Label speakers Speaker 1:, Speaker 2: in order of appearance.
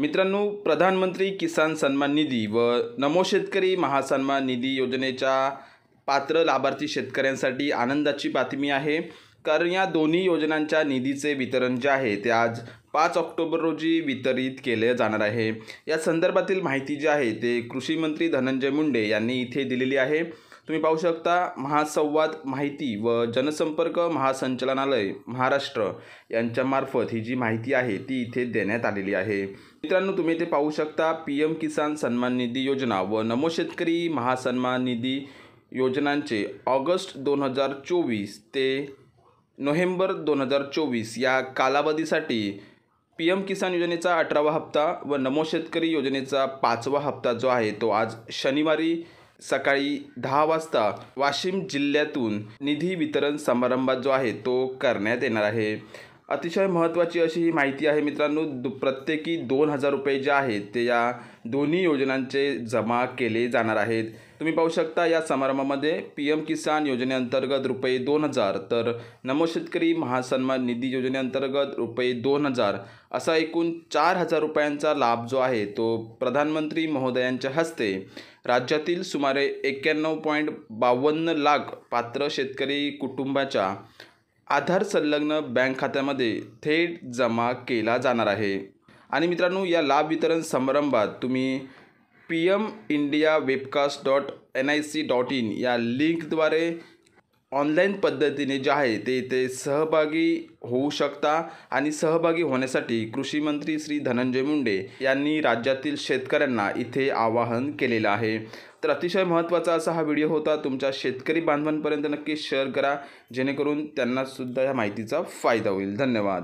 Speaker 1: मित्रांनो, प्रधानमंत्री किसान सन्मान निधी व नमो शेतकरी महासन्मान निधी योजनेच्या पात्र लाभार्थी शेतकऱ्यांसाठी आनंदाची बातमी आहे। कारण या दोन्ही योजनांच्या निधीचे वितरण जे आहे ते आज 5 ऑक्टोबर रोजी वितरित केले जाणार आहे। या संदर्भातील माहिती जी आहे ते कृषी मंत्री धनंजय मुंडे यांनी इथे दिलेली आहे। तुम्ही पाहू शकता, महासंवाद माहिती व जनसंपर्क महासंचालनालय महाराष्ट्र यांच्यामार्फत ही जी माहिती आहे ती इथे देण्यात आलेली आहे। मित्रांनो, तुम्ही इथे पाहू शकता, PM किसान सन्मान निधी योजना व नमो शेतकरी महासन्मान निधी योजनांचे ऑगस्ट 2024 ते नोव्हेंबर 2024 या कालावधीसाठी PM किसान योजनेचा 18वा हप्ता व नमो शेतकरी योजनेचा 5वा हप्ता जो आहे तो आज शनिवारी सकाळी 10 वाजता वाशिम जिल्ह्यातून निधी वितरण समारंभात जो आहे तो करण्यात येणार आहे। अतिशय महत्त्वाची अशी ही माहिती आहे मित्रांनो, प्रत्येकी 2000 रुपये जे आहेत ते या दोन्ही योजनांचे जमा केले जाणार आहेत। तुम्ही पाहू शकता, या समारंभामध्ये PM किसान योजनेअंतर्गत रुपये 2000 तर नमो शेतकरी महासन्मान निधी योजनेअंतर्गत रुपये 2000 असा एकूण 4000 रुपयांचा लाभ जो आहे तो प्रधानमंत्री महोदयांच्या हस्ते राज्यातील सुमारे 91.52 लाख पात्र शेतकरी कुटुंबाच्या आधार संलग्न बँक खात्यामध्ये थेट जमा केला जाणार आहे। आणि मित्रांनो, या लाभ वितरण समारंभात तुम्ही pmindiawebcast.nic.in या लिंकद्वारे ऑनलाईन पद्धतीने जे आहे ते इथे सहभागी होऊ शकता। आणि सहभागी होण्यासाठी कृषी मंत्री श्री धनंजय मुंडे यांनी राज्यातील शेतकऱ्यांना इथे आवाहन केलेलं आहे। तर अतिशय महत्त्वाचा असा हा व्हिडिओ होता। तुमच्या शेतकरी बांधवांपर्यंत नक्की शेअर करा, जेणेकरून त्यांना सुद्धा या माहितीचा फायदा होईल। धन्यवाद।